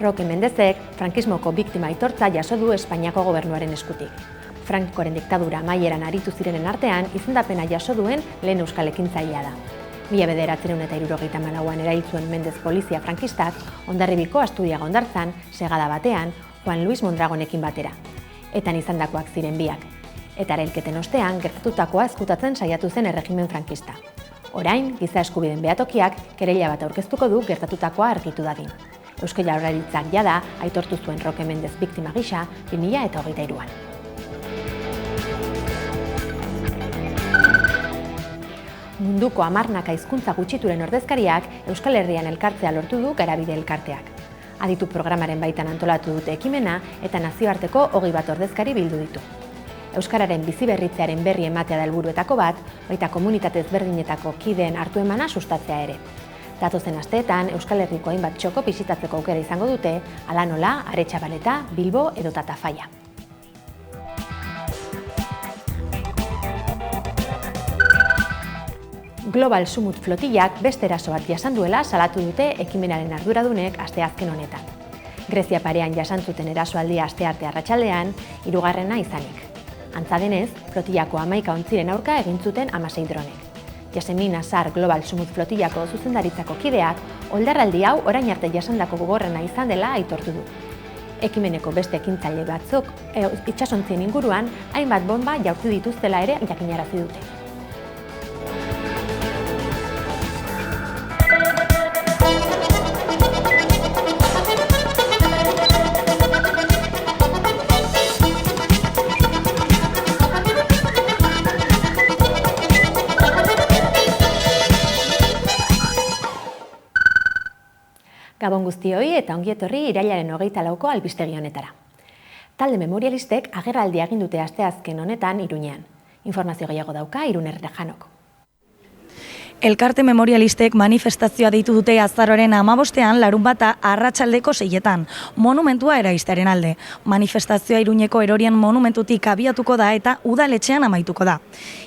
Roque Mendezek frankismoko biktima aitortza jaso du Espainiako gobernuaren eskutik. Frankoren diktadura amaieran aritu zirenen artean izendapena jaso duen lehen euskal ekintzailea da. 1974an erail zuen Mendez polizia frankistak Hondarribiko Astudiaga hondartzan, segada batean, Juan Luis Mondragonekin batera. Etan izandakoak ziren biak. Eta erailketen ostean gertatutakoa ezkutatzen saiatu zen erregimen frankista. Orain, giza eskubideen behatokiak kereila bat aurkeztuko du gertatutakoa argitu dadin. Eusko Jaurlaritzak jada aitortu zuen Roque Mendez biktima gisa 2023an. Munduko 10 hizkuntza gutxituren ordezkariak Euskal Herrian elkartzea lortu du Garabide elkarteak. Aditu programaren baitan antolatu dute ekimena eta nazioarteko 21 ordezkari bildu ditu. Euskararen biziberritzearen berri ematea da helburuetako bat, baita komunitate ezberdinetako kideen hartu emana sustatzea ere. Datozen asteetan Euskal Herriko hainbat txoko bisitatzeko aukera izango dute, hala nola, Aretxabaleta, Bilbo edota Tafalla. Global Sumut flotillak beste eraso bat jasan duela salatu dute ekimenaren arduradunek asteazken honetan. Grezia parean jasan zuten erasoaldia astearte arratsaldean, 3. izanik. Antza denez, flotillako 11 ontziren aurka egin zuten 16 dronek. Yasemin Azar Global Sumut flotillako zuzendaritzako kideak oldarraldi hau orain arte jasandako gogorrena izan dela aitortu du. Ekimeneko beste ekintzaile batzuk itsasontzien inguruan hainbat bomba jaurti dituztela ere jakinarazi dute. Gabon guztioi eta ongi etorri irailaren 24ko albistegi honetara. Talde memorialistek agerraldia egin dute asteazken honetan Iruñean. Informazio gehiago dauka Irun Errejanok. Elkarte memorialistek manifestazioa deitu dute azaroaren 15ean larunbata arratsaldeko 6etan, monumentua eraiztearen alde. Manifestazioa Iruñeko Erorian monumentutik abiatuko da eta udaletxean amaituko da.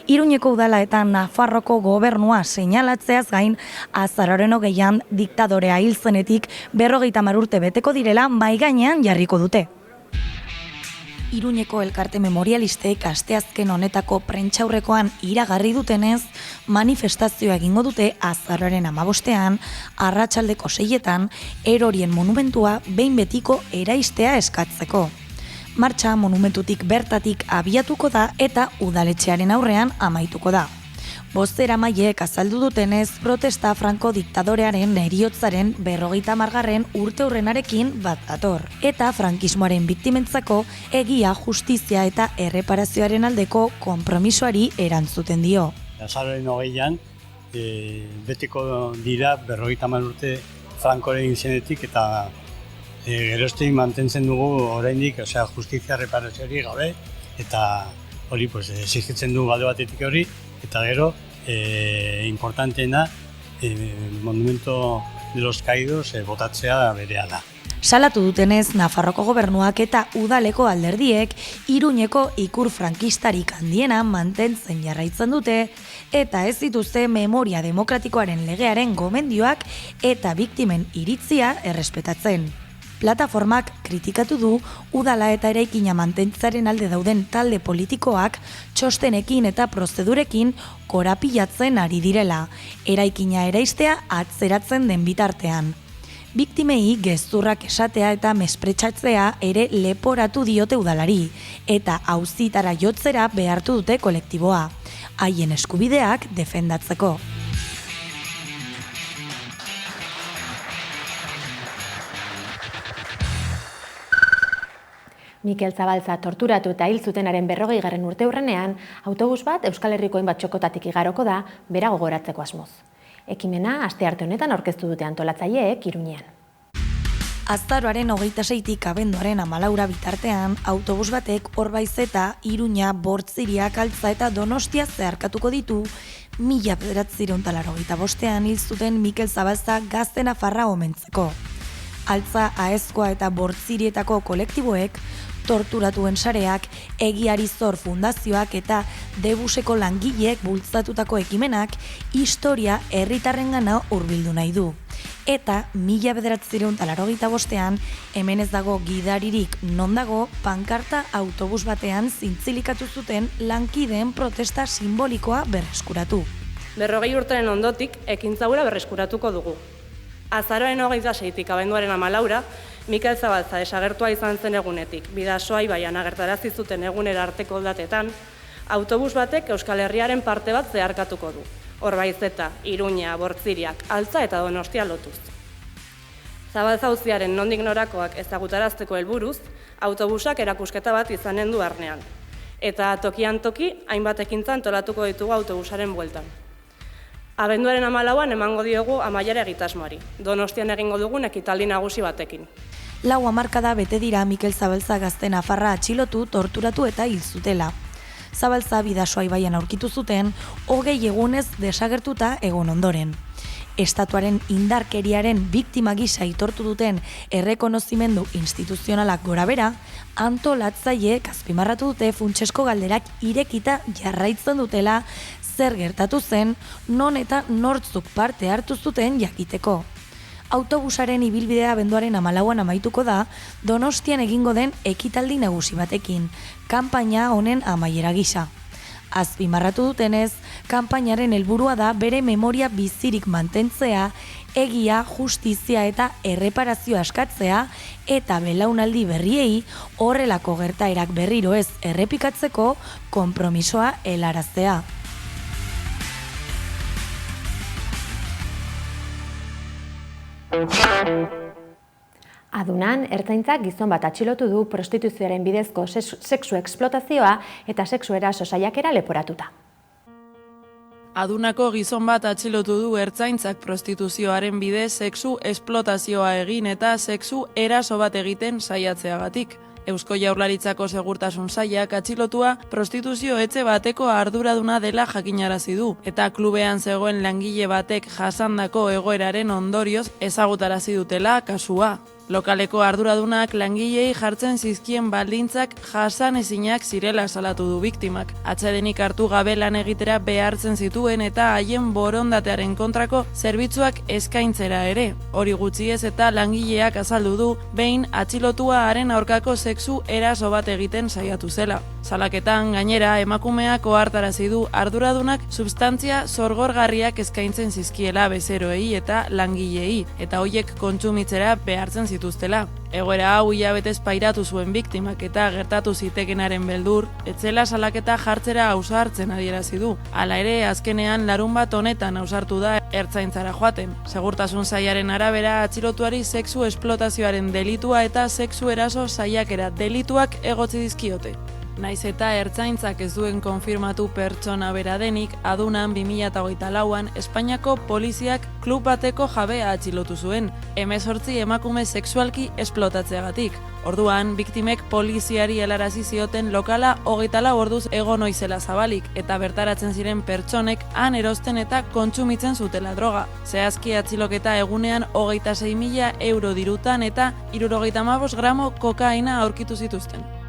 Iruñeko udala eta Nafarroko gobernua seinalatzeaz gain, azaroaren 20ean diktadorea hil zenetik 50 urte beteko direla mahai gainean jarriko dute. Iruñeko elkarte memorialistek asteazken honetako prentsaurrekoan iragarri dutenez, manifestazioa egingo dute azaroaren 15ean, arratsaldeko 6etan, Erorien monumentua behin betiko eraistea eskatzeko. Martxa monumentutik bertatik abiatuko da eta udaletxearen aurrean amaituko da. Bozeramaileek azaldu dutenez, protesta Franko diktadorearen heriotzaren 50. urteurrenarekin bat dator. Eta frankismoaren biktimentzako egia, justizia eta erreparazioaren aldeko konpromisoari erantzuten dio. Azaroaren 20ean, betiko dira 50 urte Frankoren izenetik eta geroztik mantentzen dugu oraindik, justizia erreparazioari gabe eta hori exigitzen du alde batetik hori. Eta gero, importanteena, monumento de los caídos botatzea berehala. Salatu dutenez, Nafarroko gobernuak eta udaleko alderdiek Iruñeko ikur frankistarik handiena mantentzen jarraitzen dute eta ez dituzte memoria demokratikoaren legearen gomendioak eta biktimen iritzia errespetatzen. Plataformak kritikatu du udala eta eraikina mantentzaren alde dauden talde politikoak txostenekin eta prozedurekin korapilatzen ari direla, eraikina eraistea atzeratzen den bitartean. Biktimei gezurrak esatea eta mespretxatzea ere leporatu diote udalari, eta auzitara jotzera behartu dute kolektiboa, haien eskubideak defendatzeko. Mikel Zabalza torturatu eta hil zutenaren 40. urteurrenean, autobus bat Euskal Herriko hainbat txokotatik igaroko da, bera gogoratzeko asmoz. Ekimena astearte honetan aurkeztu dute antolatzaileek Iruñean. Azaroaren 26tik abenduaren 14 bitartean, autobus batek Orbaiz eta Iruña, Bortziria, Altza eta Donostia zeharkatuko ditu, 1985ean hil zuten Mikel Zabalza gazte nafarra omentzeko. Altza, Aezkoa eta Bortzirietako kolektiboek torturatuen sareak, Egiari Zor Fundazioak eta Debuseko langileek bultzatutako ekimenak historia herritarrengana hurbildu nahi du. Eta 1985ean, hemen ez dago gidaririk non dago, pankarta autobus batean zintzilikatu zuten lankideen protesta simbolikoa berreskuratu. 40 urteren ondotik, ekintza hura berreskuratuko dugu. Azaroaren 26tik abenduaren 14, Mikel Zabalza desagertua izan zen egunetik, Bidasoa ibaian agertarazi zuten egunera arteko datetan, autobus batek Euskal Herriaren parte bat zeharkatuko du. Orbaizeta, Iruña, Bortziriak, Altza eta Donostia lotuz. Zabalza auziaren nondik norakoak ezagutarazteko helburuz, autobusak erakusketa bat izanen du arnean. Eta tokian toki, hainbat ekintza antolatuko ditugu autobusaren bueltan. Abenduaren 14an emango diogu Amaiara egitasmoari, Donostian egingo dugun ekitaldi nagusi batekin. 4 hamarkada bete dira Mikel Zabalza gazte nafarra atxilotu, torturatu eta hil zutela. Zabalza Bidasoa ibaian aurkitu zuten, 20 egunez desagertuta egon ondoren. Estatuaren indarkeriaren biktima gisa aitortu duten errekonozimendu instituzionalak gorabera, antolatzaileek azpimarratu dute funtsezko galderak irekita jarraitzen dutela zer gertatu zen, non eta nortzuk parte hartu zuten jakiteko. Autobusaren ibilbidea abenduaren 14an amaituko da, Donostian egingo den ekitaldi nagusi batekin, kanpaina honen amaiera gisa. Azpimarratu dutenez, kanpainaren helburua da bere memoria bizirik mantentzea, egia, justizia eta erreparazioa eskatzea, eta belaunaldi berriei horrelako gertaerak berriro ez errepikatzeko konpromisoa helaraztea. Adunan, ertzaintzak gizon bat atxilotu du prostituzioaren bidezko sexu esplotazioa eta sexu eraso saiakera leporatuta. Adunako gizon bat atxilotu du ertzaintzak prostituzioaren bidez sexu esplotazioa egin eta sexu eraso bat egiten saiatzeagatik. Eusko Jaurlaritzako Segurtasun Sailak atxilotua prostituzio etxe bateko arduraduna dela jakinarazi du eta klubean zegoen langile batek jasandako egoeraren ondorioz ezagutarazi dutela kasua. Lokaleko arduradunak langilei jartzen zizkien baldintzak jasanezinak zirela salatu du biktimak. Atsedenik hartu gabe lan egitera behartzen zituen eta haien borondatearen kontrako zerbitzuak eskaintzera ere. Hori gutxi ez eta langileak azaldu du behin atxilotua haren aurkako sexu eraso bat egiten saiatu zela. Salaketan gainera emakumeak ohartarazi du arduradunak substantzia sorgorgarriak eskaintzen zizkiela bezeroei eta langilei eta hoiek kontsumitzera behartzen zituztela. Egoera hau hilabetez pairatu zuen biktimak eta gertatu zitekenaren beldur, etzela salaketa jartzera ausartzen adierazi du. Hala ere, azkenean larunbat honetan ausartu da ertzaintzara joaten. Segurtasun sailaren arabera atxilotuari sexu esplotazioaren delitua eta sexu eraso saiakera delituak egotzi dizkiote. Naiz eta ertzaintzak ez duen konfirmatu pertsona bera denik, adunan 2024an Espainiako poliziak klub bateko jabea atxilotu zuen, 18 emakume sexualki esplotatzeagatik. Orduan, biktimek poliziari helarazi zioten lokala 24 orduz egon oizela zabalik eta bertaratzen ziren pertsonek han erosten eta kontsumitzen zutela droga. Zehazki atxiloketa egunean 26.000 euro dirutan eta 75 gramo kokaina aurkitu zituzten.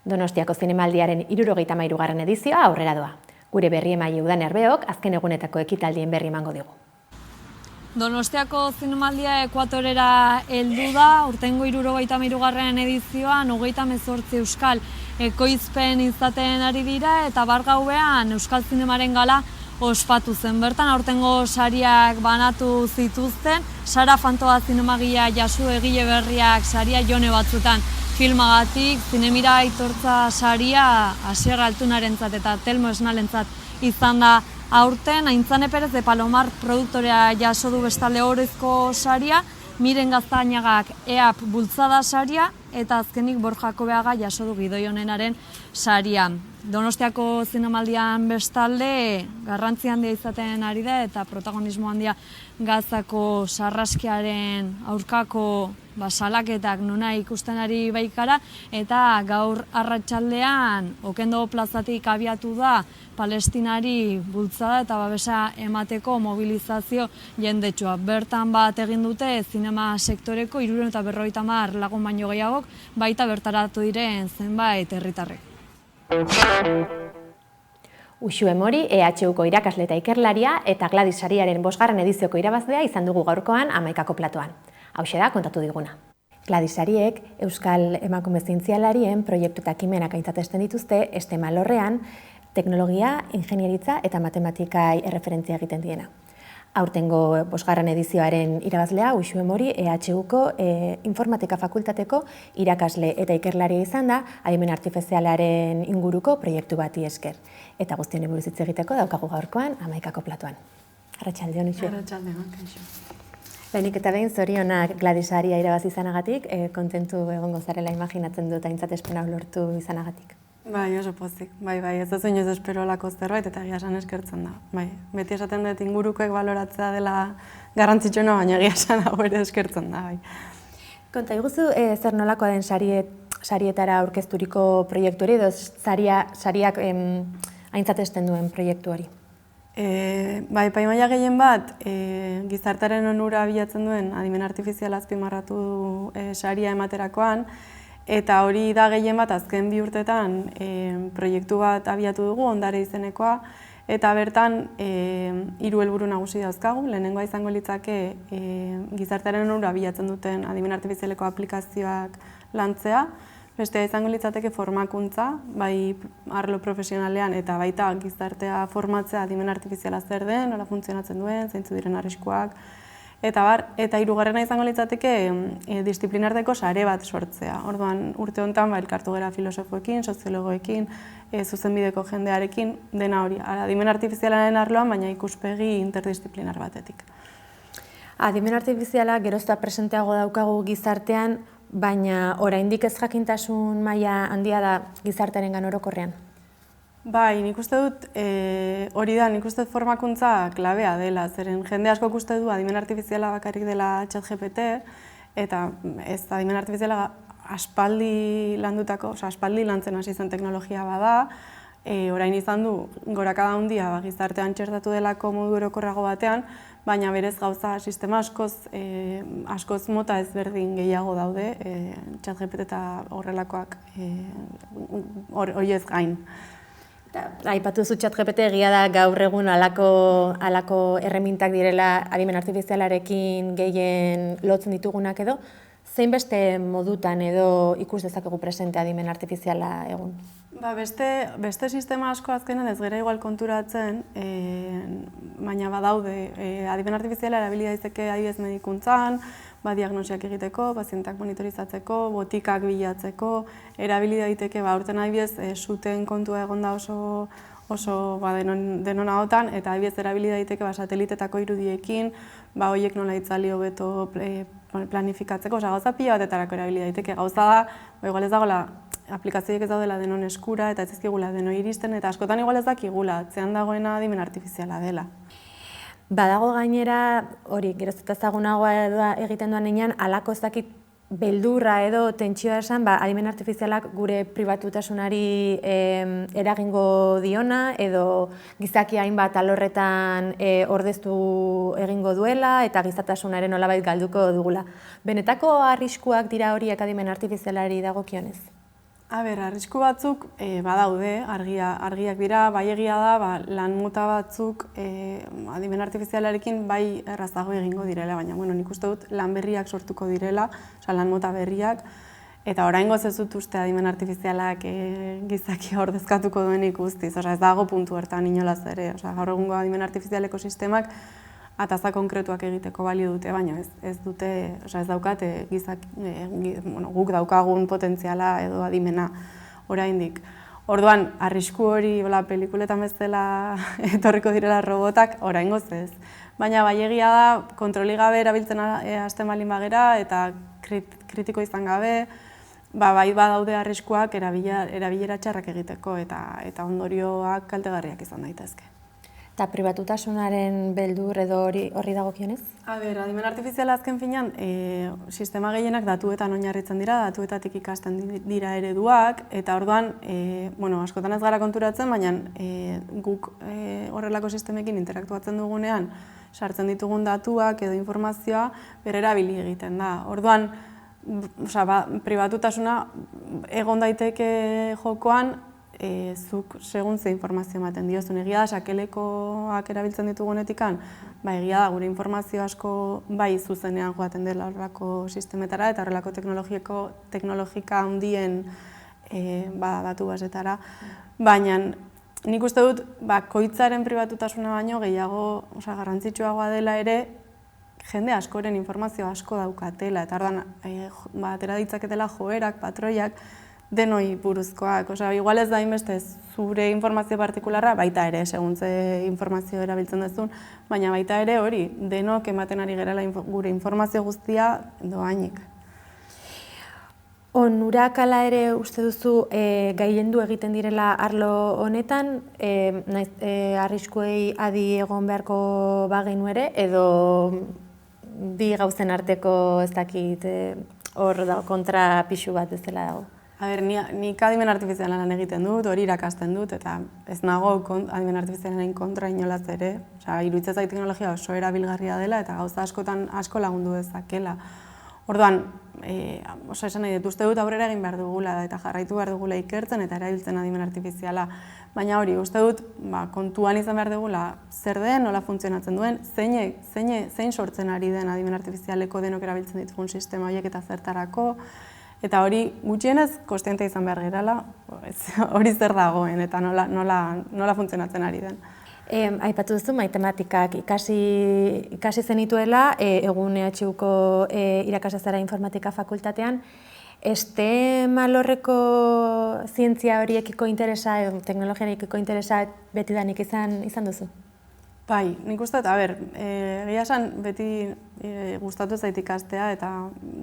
Donostiako Zinemaldiaren 73. edizioa aurrera doa. Gure berri emaile Udan Herbeok azken egunetako ekitaldien berri emango digu. Donostiako Zinemaldia Ekuatorera heldu da, urtengo 73. edizioan 38 euskal ekoizpen izaten ari dira eta bart gauean Euskal Zinemaren gala ospatu zen. Bertan aurtengo sariak banatu zituzten, Sara Fantoa zinemagia jasu egile berriak saria jone batzutan filmagatik, Zinemira aitortza saria Asier Altunarentzat eta Telmo Esnalentzat izan da aurten. Aintzane Perez de Palomar produktorea jaso du bestalde orezko saria, Miren Gaztañagak bultzada saria eta azkenik Borja Kobeaga jaso du Gidoi Onenaren saria. Donostiako zinemaldian bestalde garrantzi handia izaten ari da eta protagonismo handia Gazako sarraskiaren aurkako salaketak nuna ikusten ari baikara eta gaur arratsaldean Okendo plazatik abiatu da Palestinari bultzada eta babesa emateko mobilizazio jendetsua. Bertan bat egin dute zinema sektoreko 350 lagun baino gehiagok, baita bertaratu diren zenbait herritarrek. Uxue Mori, EHUko irakasle eta ikerlaria eta Gladys Sariaren 5. edizioko irabazlea izan dugu gaurkoan 11. platoan. Hauxe da kontatu diguna. Gladys Sariek Euskal Emakume Zientzialarien proiektu eta ekimenak aintzatesten dituzte STEM alorrean teknologia, ingenieritza eta matematikai erreferentzia egiten diena. Aurtengo 5. edizioaren irabazlea Uxue Mori EHUko informatika fakultateko irakasle eta ikerlaria izan da adimen artifizialaren inguruko proiektu bati esker. Eta guztien buruz hitz egiteko daukagu gaurkoan 11. platoan. Arratsaldeon Uxue. Arratsaldeon, kaixo. Lehenik eta behin zorionak Gladys Saria irabazi izanagatik, kontentu egongo zarela imaginatzen dut aintzatespena lortu izanagatik. Bai, oso pozik. Bai, ez da inoiz espero lako zerbait eta egia esan eskertzen da. Bai, beti esaten dut ingurukoek baloratzea dela garrantzitsuena, baina egia esan hau ere eskertzen da. Bai. Konta iguzu zer nolakoa den sarietara aurkezturiko proiektu hori edo sariak aintzatesten duen proiektu hori? Bai, paimaia gehien bat, gizartearen onura bilatzen duen adimen artifiziala azpimarratu saria ematerakoan, eta hori da gehien bat azken 2 urtetan proiektu bat abiatu dugu, ondare izenekoa, eta bertan 3 helburu nagusi dauzkagu. Lehenengoa izango litzake gizartearen onura bilatzen duten adimen artifizialeko aplikazioak lantzea, bestea izango litzateke formakuntza, bai arlo profesionalean eta baita gizartea formatzea adimen artifiziala zer den, nola funtzionatzen duen, zeintzu diren arriskuak, eta hirugarrena izango litzateke disiplinarteko sare bat sortzea. Orduan urte honetan elkartu gara filosofoekin, soziologoekin, zuzenbideko jendearekin, dena hori, adimen artifizialaren arloan, baina ikuspegi interdisziplinar batetik. Adimen artifiziala gerozta presenteago daukagu gizartean, baina oraindik ez jakintasun maila handia da gizartearengan orokorrean? Bai, nik uste dut hori da, nik uste dut formakuntza klabea dela, zeren jende asko uste du adimen artifiziala bakarrik dela ChatGPT, eta ez adimen artifiziala aspaldi landutako, aspaldi lantzen hasi zen teknologia bada, orain izan du gorakada handia gizartean txertatu delako modu orokorrago batean, baina berez gauza sistema askoz mota ezberdin gehiago daude, ChatGPT eta horrelakoak horiez gain. Aipatu zu ChatGPT egia da gaur egun halako erremintak direla adimen artifizialarekin gehien lotzen ditugunak edo, zein beste modutan edo ikus dezakegu presente adimen artifiziala egun? Beste sistema asko azkenan ez gara igual konturatzen, baina badaude adimen artifiziala erabili daiteke adibidez medikuntzan, diagnosiak egiteko, pazientak monitorizatzeko, botikak bilatzeko, erabili daiteke aurten adibidez suten kontua egon da oso denon ahotan, eta adibidez erabili daiteke satelitetako irudiekin, horiek nola itzali hobeto planifikatzeko, gauza pila batetarako erabili daiteke. Gauza da, igual ez dagoela aplikazioek ez daudela denon eskura eta ez ezkigula deno iristen, eta askotan igual ez dakigula, atzean dagoena adimen artifiziala dela. Badago gainera, hori, geroz eta ezagunagoa egiten duan heinean, halako ez dakit beldurra edo tentsioa esan, adimen artifizialak gure pribatutasunari eragingo diona, edo gizaki hainbat alorretan ordeztu egingo duela, eta gizatasunaren nolabait galduko dugula. Benetako arriskuak dira horiek adimen artifizialari dagokionez? Arrisku batzuk badaude, argiak dira, bai egia da, lan mota batzuk adimen artifizialarekin bai errazago egingo direla, baina nik uste dut lan berriak sortuko direla, lan mota berriak, eta oraingoz ez dut uste adimen artifizialak gizakia ordezkatuko duenik guztiz, ez dago puntu hortan inolaz ere, gaur egungo adimen artifizialeko sistemak ataza konkretuak egiteko balio dute, baina ez dute, ez daukate guk daukagun potentziala edo adimena oraindik. Orduan, arrisku hori pelikuletan bezala etorriko direla robotak, oraingoz ez. Baina bai egia da, kontroli gabe erabiltzen hasten baldin bagera eta kritiko izan gabe, bai badaude arriskuak erabilera txarrak egiteko eta ondorioak kaltegarriak izan daitezke. Eta pribatutasunaren beldur edo horri dagokionez? Adimen artifiziala azken finean, sistema gehienak datuetan oinarritzen dira, datuetatik ikasten dira ereduak, eta orduan, askotan ez gara konturatzen, baina guk horrelako sistemekin interaktuatzen dugunean, sartzen ditugun datuak edo informazioa bererabili egiten da. Orduan, pribatutasuna egon daiteke jokoan, zuk segun ze informazio ematen diozun. Egia da, sakelekoak erabiltzen ditugunetikan, egia da, gure informazio asko bai zuzenean joaten dela horrelako sistemetara eta horrelako teknologika handien datu basetara. Baina nik uste dut, bakoitzaren pribatutasuna baino gehiago garrantzitsuagoa dela ere, jende askoren informazio asko daukatela, eta orduan atera ditzaketela joerak, patroiak, denoi buruzkoak. Igual ez da inbeste zure informazio partikularra, baita ere, segun ze informazio erabiltzen duzun, baina baita ere hori, denok ematen ari gerela gure informazio guztia doainik. Onurak ala ere uste duzu gailendu egiten direla arlo honetan, arriskuei adi egon beharko bagenu ere, edo bi gauzen arteko ez dakit hor kontra pixu bat ez dela dago? Nik adimen artifizialan lan egiten dut, hori irakasten dut, eta ez nago adimen artifizialaren kontra inolaz ere. Iruditzen zait teknologia oso erabilgarria dela eta gauza askotan asko lagundu dezakela. Orduan, esan nahi dut, uste dut aurrera egin behar dugula eta jarraitu behar dugula ikertzen eta erabiltzen adimen artifiziala. Baina hori, uste dut, kontuan izan behar dugula zer den, nola funtzionatzen duen, zein sortzen ari den adimen artifizialeko denok erabiltzen ditugun sistema horiek eta zertarako, eta hori gutxienez kostiente izan behar gerala, hori zer dagoen eta nola funtzionatzen ari den. Aipatu duzu, matematikak ikasi zenituela, egun EHUko irakasle informatika fakultatean. Alorreko zientzia horiekiko interesa, teknologiarekiko interesa betidanik izan duzu? Bai, nik uste, egia esan beti gustatu zait ikastea eta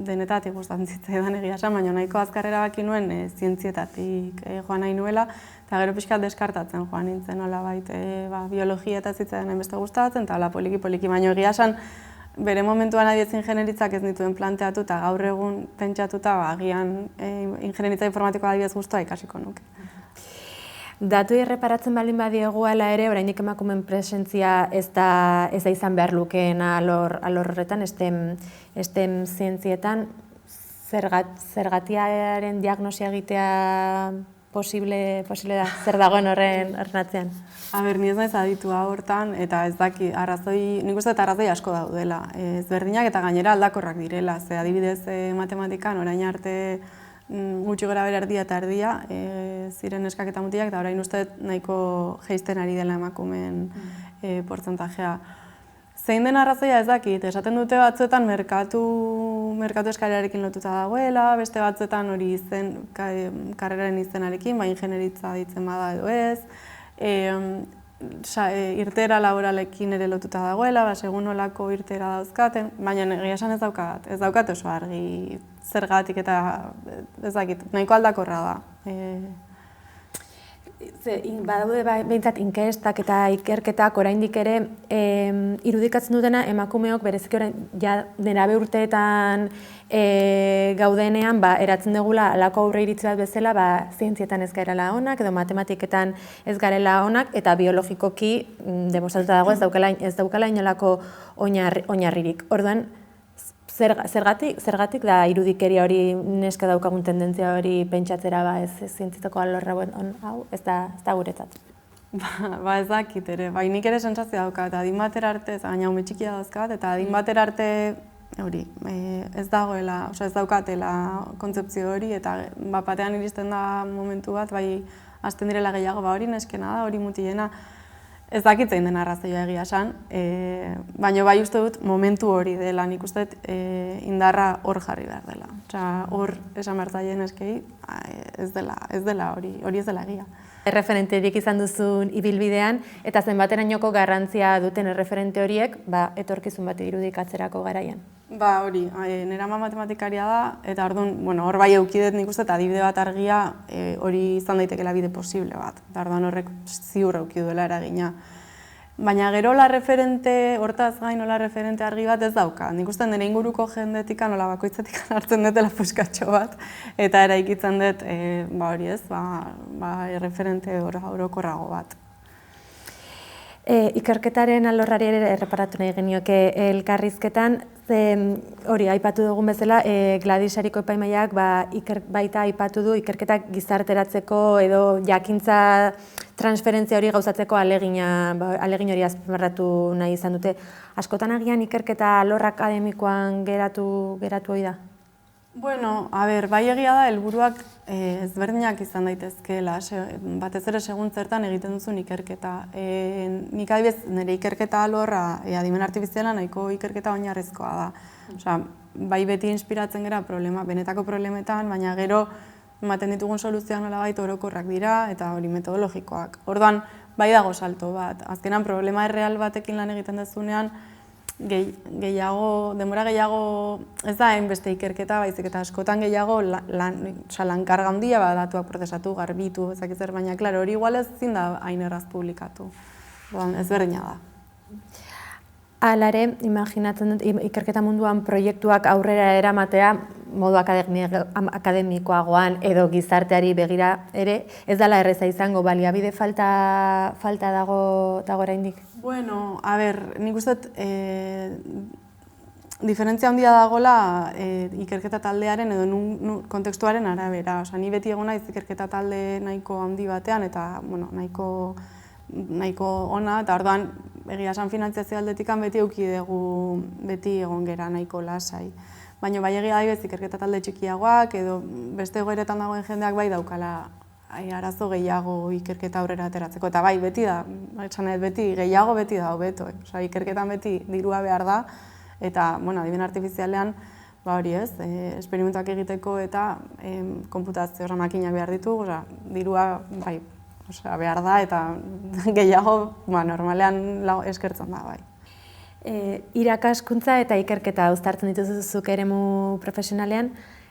denetatik gustatzen zitzaidan egia esan, baina nahiko azkar erabaki nuen zientzietatik joan nahi nuela, eta gero pixkat deskartatzen joan nintzen, biologia eta zitzaidan hainbeste gustatzen, eta poliki-poliki, baina egia esan bere momentuan adiez ingenieritzak ez nituen planteatu eta gaur egun pentsatuta agian ingenieritza informatikoa adibidez guztua ikasiko nuke. Datu erreparatzen baldin badiegu ala ere, oraindik emakumeen presentzia ez da izan behar lukeen alor horretan, STEM zientzietan, zergatiaren diagnosia egitea posible da, zer dagoen horren atzean? Ni ez naiz aditua hortan, eta ez daki, nik uste arrazoi asko daudela. Ezberdinak eta gainera aldakorrak direla, ze adibidez matematikan orain arte gutxi gora bera erdia eta erdia ziren neskak eta mutilak, eta orain uste nahiko jeisten ari dela emakumeen portzentajea. Zein den arrazoia ez dakit, esaten dute batzuetan merkatu eskalearekin lotuta dagoela, beste batzuetan hori karreraren izenarekin, ingenieritza ditzen bada edo ez, irteera laboralekin ere lotuta dagoela, segun nolako irteera dauzkaten, baina egia esan ez daukat oso argi zergatik eta ez dakit, nahiko aldakorra da. Badaude behintzat inkestak eta ikerketak oraindik ere irudikatzen dutena emakumeok bereziki orain nerabe urteetan gaudenean eratzen dugula halako aurre iritzi bat bezala zientzietan ez garela onak edo matematiketan ez garela onak eta biologikoki demostratuta dago ez daukala inolako oinarririk. Orduan, zergatik da irudikeria hori neska daukagun tendentzia hori pentsatzera ez zientzietako alorra hau, ez da guretzat. Ez dakit ere, nik ere sentsazioa daukat, adin batera arte, gaina ume txikia dauzkat, eta adin batera arte hori, ez dagoela, ez daukatela kontzeptzio hori, eta batean iristen da momentu bat, hasten direla gehiago, hori neskena da, hori mutilena, ez dakit zein den arrazoia egia esan, baina bai uste dut momentu hori dela, nik uste dut indarra hor jarri behar dela. Hor esan behar zaien eskei ez dela hori ez dela egia. Erreferenterik izan duzun ibilbidean, eta zenbaterainoko garrantzia duten erreferente horiek, etorkizun bat irudikatzerako garaian. Hori, nire ama matematikaria da, eta orduan, hor bai eukidet nik uste, eta adibide bat argia hori izan daitekela bide posible bat. Eta orduan horrek ziur euki duela eragina. Baina gero hortaz gain nola referente argi bat ez dauka. Nik uste nire inguruko jendetik nola bakoitzetik hartzen dutela puskatxo bat, eta eraikitzen dut, hori ez, referente orokorrago bat. Ikerketaren alorrari ere erreparatu nahi genioke elkarrizketan, hori aipatu dugun bezala, Gladysariko epaimaiak baita aipatu du ikerketak gizarteratzeko edo jakintza transferentzia hori gauzatzeko alegin hori azpimarratu nahi izan dute. Askotan agian ikerketa alor akademikoan geratu ohi da? Bai egia da, helburuak ezberdinak izan daitezkeela, batez ere segun zertan egiten duzun ikerketa. Nik adibidez, nire ikerketa alorra adimen artifiziala nahiko ikerketa oinarrizkoa da. Bai beti inspiratzen gara benetako problemetan, baina gero ematen ditugun soluzioak nolabait orokorrak dira eta hori metodologikoak. Orduan, bai dago salto bat. Azkenan problema erreal batekin lan egiten duzunean, denbora gehiago ez da hainbeste ikerketa, baizik eta askotan gehiago lankarga handia datuak prozesatu, garbitu, ezakizer, baina hori igual ez zin da hain erraz publikatu. Ez berdina da. Alare, imaginatzen dut, ikerketa munduan proiektuak aurrera eramatea, modu akademikoagoan edo gizarteari begira ere, ez dela erreza izango, baliabide falta dago oraindik? Nik uste diferentzia handia dagoela ikerketa taldearen edo kontekstuaren arabera. Ni beti egon naiz ikerketa talde nahiko handi batean eta nahiko ona, eta orduan egia esan finantziazio aldetikan beti eduki dugu, beti egon gera nahiko lasai. Baina bai egia adibidez ikerketa talde txikiagoak edo beste egoeretan dagoen jendeak bai daukala arazo gehiago ikerketa aurrera ateratzeko. Eta bai, beti da, beti gehiago beti da hobeto. Ikerketan beti dirua behar da, eta adimen artifizialean, hori ez, esperimentuak egiteko eta konputazio makinak behar ditu, dirua bai, behar da eta gehiago normalean eskertzen da, bai. Irakaskuntza eta ikerketa uztartzen dituzuzuk eremu profesionalean,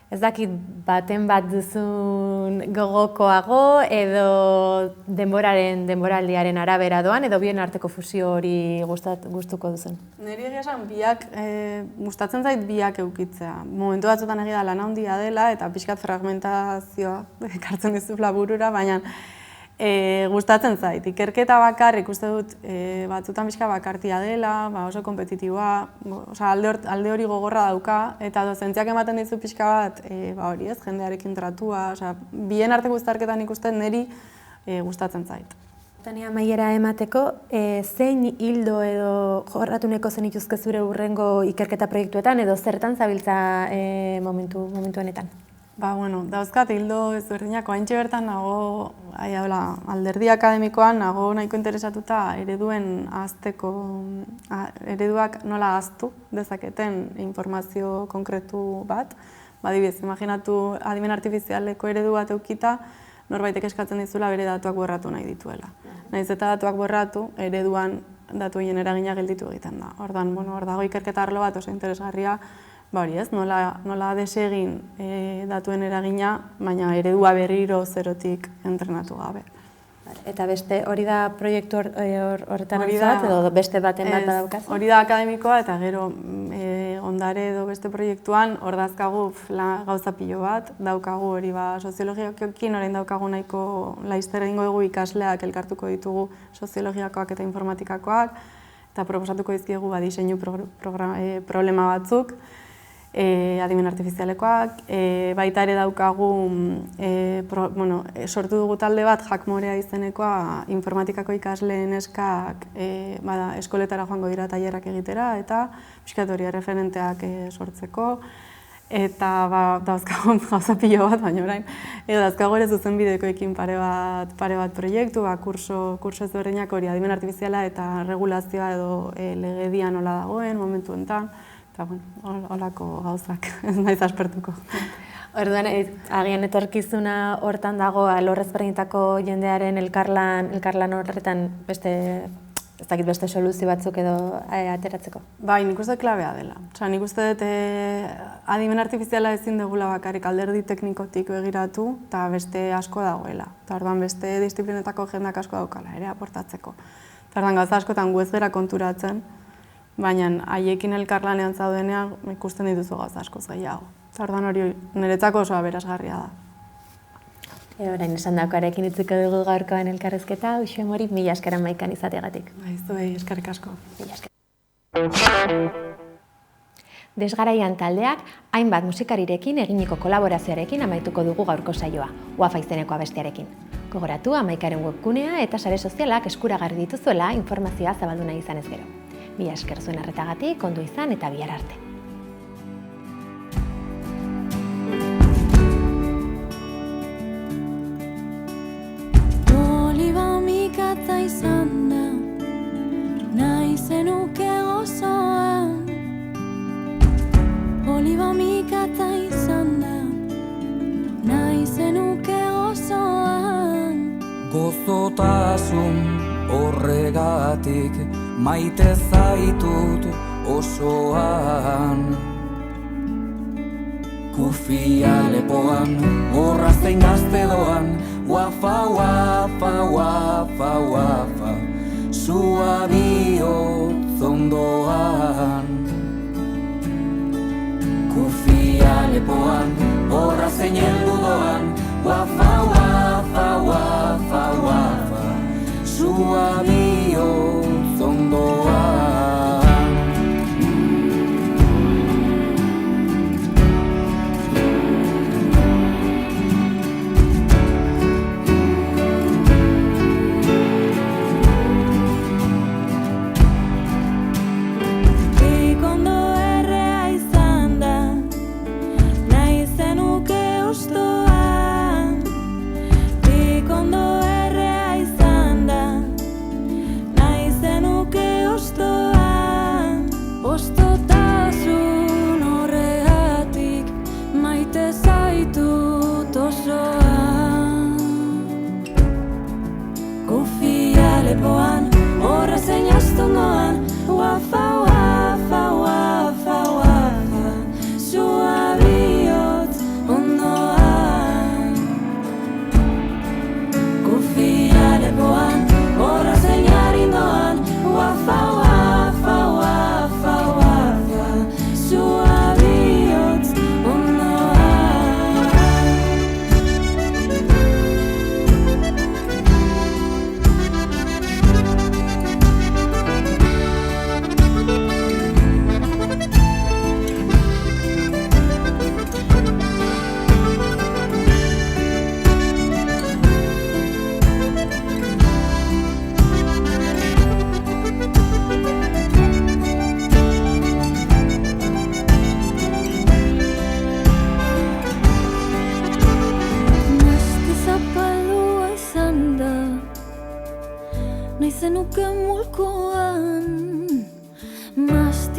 ez dakit baten bat duzun gogokoago edo denboraldiaren arabera doan edo bien arteko fusio hori gustuko duzun? Niri egia esan gustatzen zait biak eukitzea. Momentu batzutan egia lan handia dela eta pixkat fragmentazioa ekartzen dizula burura, baina gustatzen zait. Ikerketa bakarrik uste dut batzutan pixka bakartia dela, oso kompetitiboa, alde hori gogorra dauka, eta dozentziak ematen dizu pixka bat, hori ez, jendearekin tratua, bien arteko uztarketan ikusten niri gustatzen zait. Tania amaiera emateko, zein hildo edo jorratuneko zenituzke zure hurrengo ikerketa proiektuetan edo zertan zabiltza momentu honetan? Dauzkat hildo ezberdinak, oaintxe bertan nago alderdi akademikoan nago nahiko interesatuta ereduak nola ahaztu dezaketen informazio konkretu bat. Adibidez, imaginatu adimen artifizialeko eredu bat eukita, norbaitek eskatzen dizula bere datuak borratu nahi dituela. Nahiz eta datuak borratu, ereduan datuien eragina gelditu egiten da. Orduan, hor dago ikerketa arlo bat oso interesgarria, hori ez, nola desegin datuen eragina, baina eredua berriro zerotik entrenatu gabe. Eta beste hori da proiektu horretan antzat edo beste baten bat badaukazu? Hori da akademikoa eta gero ondare edo beste proiektuan hor dazkagu gauza pilo bat, daukagu hori soziologiokin orain daukagu nahiko laizter egingo dugu ikasleak elkartuko ditugu soziologiakoak eta informatikakoak eta proposatuko dizkiegu diseinu problema batzuk, adimen artifizialekoak, baita ere daukagu sortu dugu talde bat Jakmorea izenekoa informatikako ikasleen eskak eskoletara joango dira tailerrak egitera eta pixkat hori referenteak sortzeko eta dauzkagu gauza pilo bat, baina orain dauzkagu ere zuzenbidekoekin pare bat proiektu, kurso ezberdinak hori adimen artifiziala eta regulazioa edo legedia nola dagoen momentu enten. Eta, holako gauzak, ez naiz aspertuko. Orduan, agian etorkizuna hortan dago, alor ezberdinetako jendearen elkarlan horretan beste soluzio batzuk edo ateratzeko? Bai, nik uste klabea dela. Nik uste dut adimen artifiziala ezin dugula bakarrik alderdi teknikotik begiratu, eta beste asko dagoela. Eta orduan beste disiplinetako jendak asko daukala ere aportatzeko. Eta orduan gauza askotan gu ez gera konturatzen, baina haiekin elkarlanean zaudenean ikusten dituzu gauza askoz gehiago. Eta orduan hori niretzako oso aberasgarria da. Orain esan daukarekin utziko dugu gaurkoan elkarrezketa, Uxue Mori, mila esker Amaikan izateagatik. Zuei, eskerrik asko. Mila esker. Desgaraian taldeak, hainbat musikarirekin eginiko kolaborazioarekin amaituko dugu gaurko saioa, Uafa izeneko abestiarekin. Gogoratu Amaikaren webgunea eta sare sozialak eskuragarri dituzuela informazioa zabaldu nahi izanez gero. Mila esker zuen arretagatik, ondo izan eta bihar arte. Mikatza izan da, nahi zenuke gozoan. Oliba mikatza izan da, nahi zenuke gozoan. Gozotasun horregatik maite zaitut osoan. Kufia lepoan, gorra zein gazte doan, Uafa, uafa, uafa, uafa, zua bihotz ondoan. Kufia lepoan, horra zein heldu doan, Uafa, uafa, uafa, uafa, zua bihotz ondoan.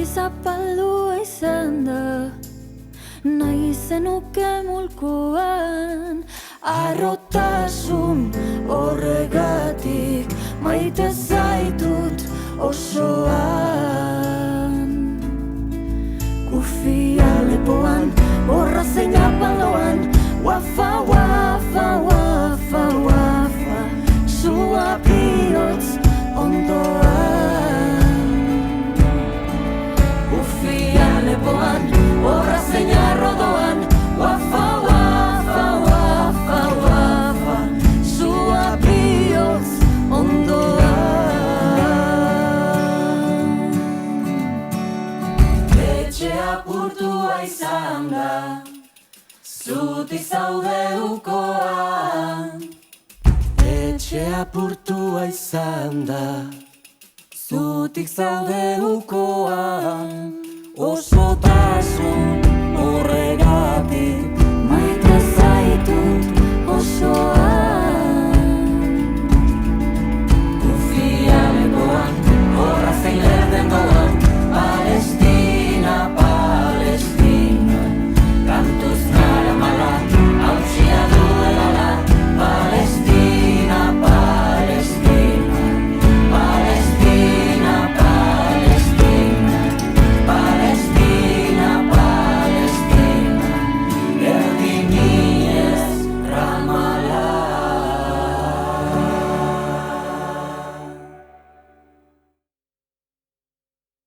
Zapaldua izan da, nahi zenuke mulkoan. Arrotasun horregatik maite zaitut osoan. Kufia lepoan, horra zein apaloan, Uafa, uafa, uafa, uafa, zua bihotz ondoan. Lepoan, horra zein arrodoan, Uafa, uafa, uafa, uafa, zua bihotz ondoan. Etxe apurtua izan da, zutik zaude ukoan. Etxe apurtua izan da, zutik zaude ukoan. Osotasun horregatik maite zaitut osoan.